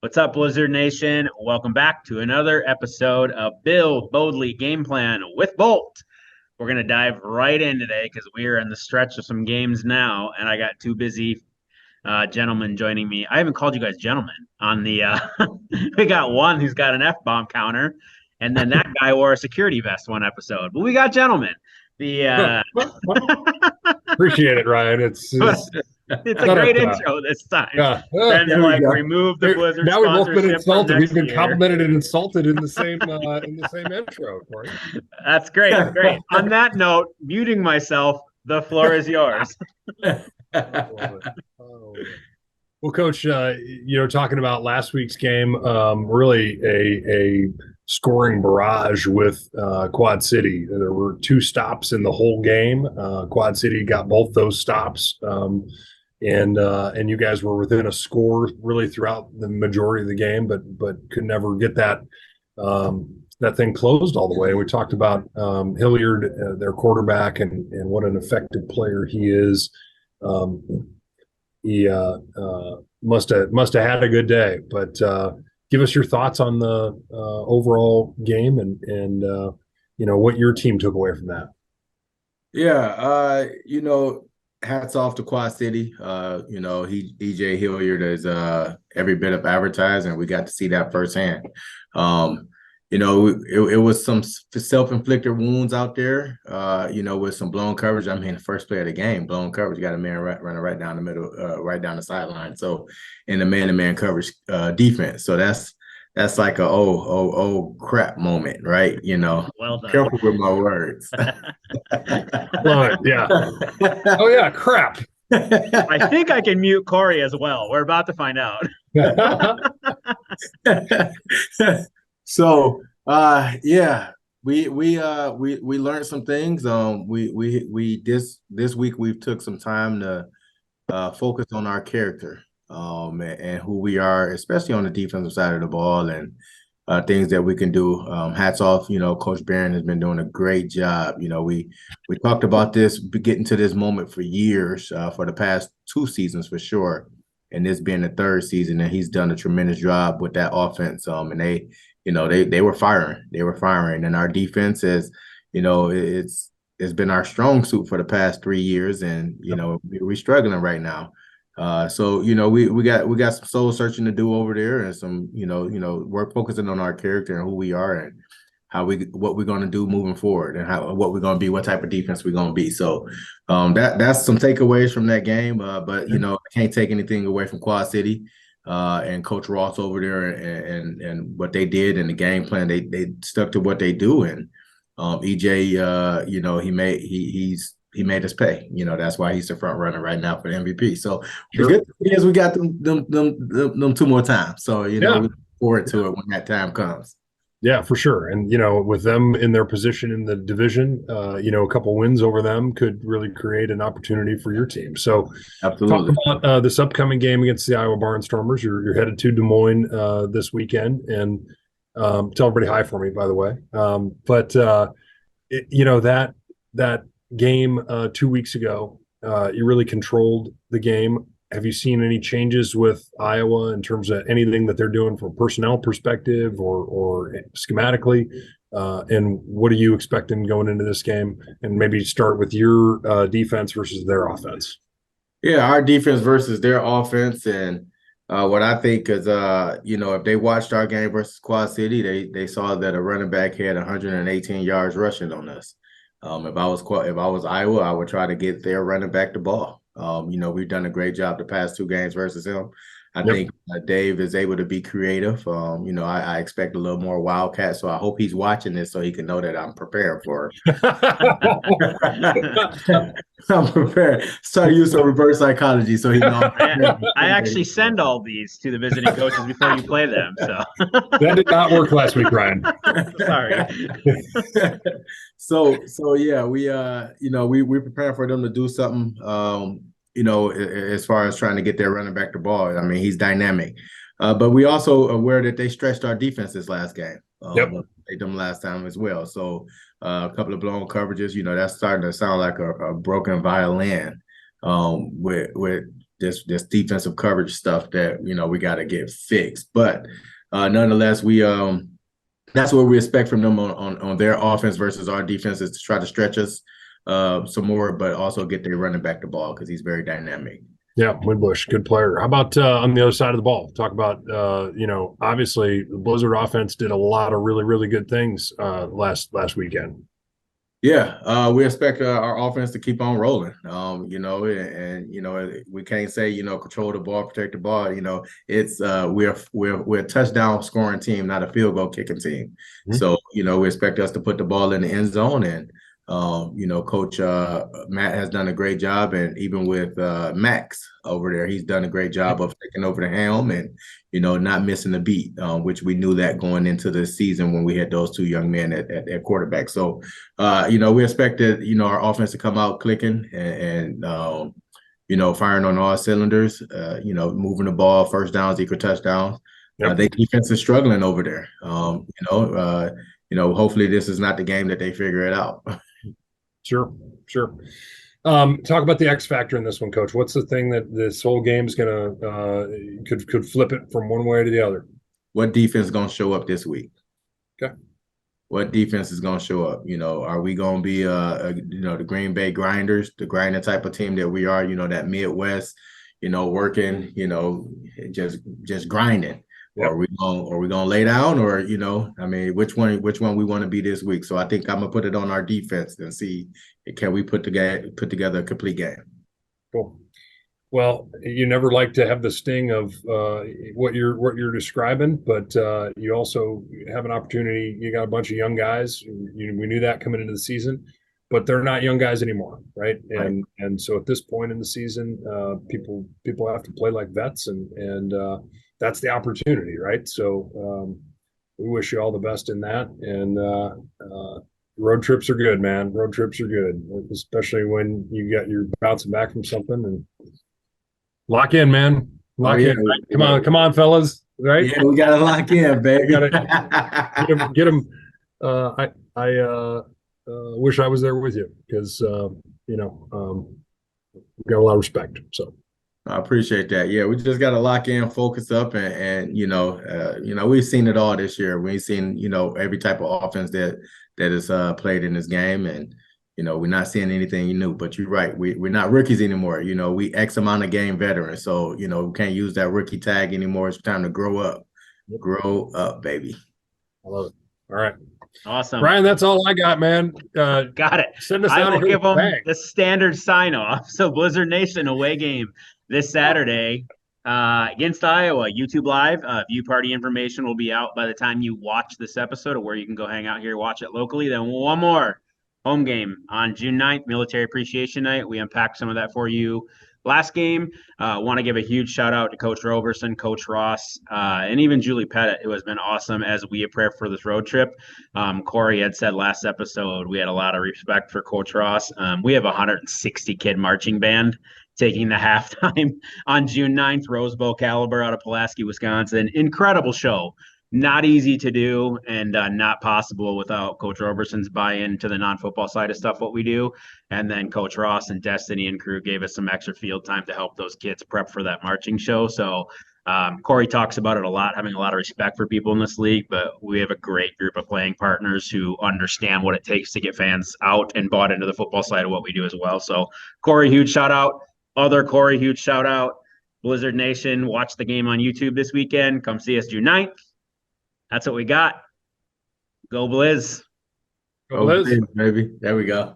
What's up, Blizzard Nation? Welcome back to another episode of Build Boldly Game Plan with Boldt. We're going to dive right in today because we are in the stretch of some games now, and I got two busy gentlemen joining me. I haven't called you guys gentlemen on the. We got one who's got an F-bomb counter, and then that guy wore a security vest one episode. But we got gentlemen. The Appreciate it, Ryan. It's a great intro this time. Yeah, Then there we go. remove the Blizzard Now we've both been sponsorship from insulted. We've next been year. complimented and insulted in the same intro, Corey. That's great. Great. On that note, muting myself, the floor is yours. Well, Coach, talking about last week's game, really a scoring barrage with Quad City. There were two stops in the whole game. Quad City got both those stops, and you guys were within a score really throughout the majority of the game, but could never get that thing closed all the way. We talked about Hilliard, their quarterback, and what an effective player he is. He must have had a good day, but give us your thoughts on the overall game and what your team took away from that. Yeah, hats off to Quad City. EJ Hilliard is every bit of advertising. We got to see that firsthand. It was some self-inflicted wounds out there, with some blown coverage. I mean, the first play of the game, blown coverage, got a man running right down the middle, right down the sideline. So in the man-to-man coverage defense. So that's like a oh crap moment, right? Well done. Careful with my words. Love it, yeah. Oh yeah, crap. I think I can mute Corey as well. We're about to find out. So we learned some things. We this week we've took some time to focus on our character and who we are, especially on the defensive side of the ball, and things that we can do. Hats off, Coach Barron has been doing a great job. We talked about this, getting to this moment for years, for the past two seasons for sure, and this being the third season, and he's done a tremendous job with that offense. And they were firing. They were firing. And our defense is, it's been our strong suit for the past 3 years. And, we're struggling right now. So we got some soul searching to do over there, and some, we're focusing on our character and who we are and what we're going to do moving forward, and what we're going to be, what type of defense we're going to be. So that's some takeaways from that game. But I can't take anything away from Quad City. And Coach Ross over there and what they did in the game plan. They stuck to what they do, and EJ, he made us pay. That's why he's the front runner right now for the MVP. So the good thing is we got them two more times. So we look forward to it when that time comes. Yeah, for sure. And, with them in their position in the division, a couple wins over them could really create an opportunity for your team. So absolutely. Talk about this upcoming game against the Iowa Barnstormers. You're headed to Des Moines this weekend, and tell everybody hi for me, by the way. That game 2 weeks ago, you really controlled the game. Have you seen any changes with Iowa in terms of anything that they're doing from a personnel perspective or schematically? And what are you expecting going into this game? And maybe start with your defense versus their offense. Yeah, our defense versus their offense. And what I think is, if they watched our game versus Quad City, they saw that a running back had 118 yards rushing on us. If I was Iowa, I would try to get their running back the ball. We've done a great job the past two games versus him. I think Dave is able to be creative. I expect a little more Wildcat, so I hope he's watching this so he can know that I'm prepared for it. I'm prepared. Try to use some reverse psychology so he knows. I actually send all these to the visiting coaches before you play them. So that did not work last week, Ryan. Sorry. So yeah, we're preparing for them to do something. As far as trying to get their running back the ball. I mean, he's dynamic. But we also aware that they stretched our defense this last game. Played them last time as well. So a couple of blown coverages, that's starting to sound like a broken violin with this defensive coverage stuff that we got to get fixed. But nonetheless, we that's what we expect from them on their offense versus our defense, is to try to stretch us some more, but also get their running back the ball because he's very dynamic. Yeah, Winbush, good player. How about on the other side of the ball? Talk about, obviously the Blizzard offense did a lot of really, really good things last weekend. Yeah, we expect our offense to keep on rolling. We can't say control the ball, protect the ball. It's we're a touchdown scoring team, not a field goal kicking team. Mm-hmm. So we expect us to put the ball in the end zone, and Coach Matt has done a great job, and even with Max over there, he's done a great job of taking over the helm and not missing a beat, which we knew that going into the season when we had those two young men at quarterback. So we expected our offense to come out clicking and firing on all cylinders, moving the ball, first downs equal touchdowns. Yep. Their defense is struggling over there. Hopefully this is not the game that they figure it out. Sure. Talk about the X factor in this one, Coach. What's the thing that this whole game is gonna could flip it from one way to the other? What defense is gonna show up this week? Okay. What defense is gonna show up? Are we gonna be the Green Bay Grinders, the grinding type of team that we are? That Midwest, working, just grinding. Yep. Are we gonna lay down, or which one we want to be this week? So I think I'm gonna put it on our defense and see, can we put together a complete game. Cool. Well, you never like to have the sting of what you're describing, but you also have an opportunity. You got a bunch of young guys. We knew that coming into the season, but they're not young guys anymore, right? And so at this point in the season, people have to play like vets, and that's the opportunity, right? So we wish you all the best in that. And road trips are good, man. Road trips are good, especially when you're bouncing back from something. And lock in, man. Lock in. Right? Come on, fellas. Right? Yeah, we gotta lock in, baby. Get them. I wish I was there with you because we got a lot of respect. So. I appreciate that. Yeah, we just got to lock in, focus up, and we've seen it all this year. We've seen every type of offense that is played in this game, and we're not seeing anything new. But you're right, we're not rookies anymore. We X amount of game veterans, so we can't use that rookie tag anymore. It's time to grow up. Grow up, baby. I love it. All right. Awesome. Brian, that's all I got, man. Got it. Send us I out will give them the standard sign off. So Blizzard Nation away game this Saturday against Iowa. YouTube Live. View party information will be out by the time you watch this episode, of where you can go hang out here, watch it locally. Then one more home game on June 9th, Military Appreciation Night. We unpacked some of that for you last game. Want to give a huge shout out to Coach Roberson, Coach Ross, and even Julie Pettit, who has been awesome as we prepare for this road trip. Corey had said last episode we had a lot of respect for Coach Ross. We have a 160 kid marching band taking the halftime on June 9th, Rose Bowl caliber out of Pulaski, Wisconsin. Incredible show. Not easy to do, and not possible without Coach Roberson's buy-in to the non-football side of stuff, what we do. And then Coach Ross and Destiny and crew gave us some extra field time to help those kids prep for that marching show. So Corey talks about it a lot, having a lot of respect for people in this league, but we have a great group of playing partners who understand what it takes to get fans out and bought into the football side of what we do as well. So Corey, huge shout out. Other Corey, huge shout out. Blizzard Nation, watch the game on YouTube this weekend. Come see us June 9th. That's what we got. Go Blizz. Go Blizz, baby. There we go.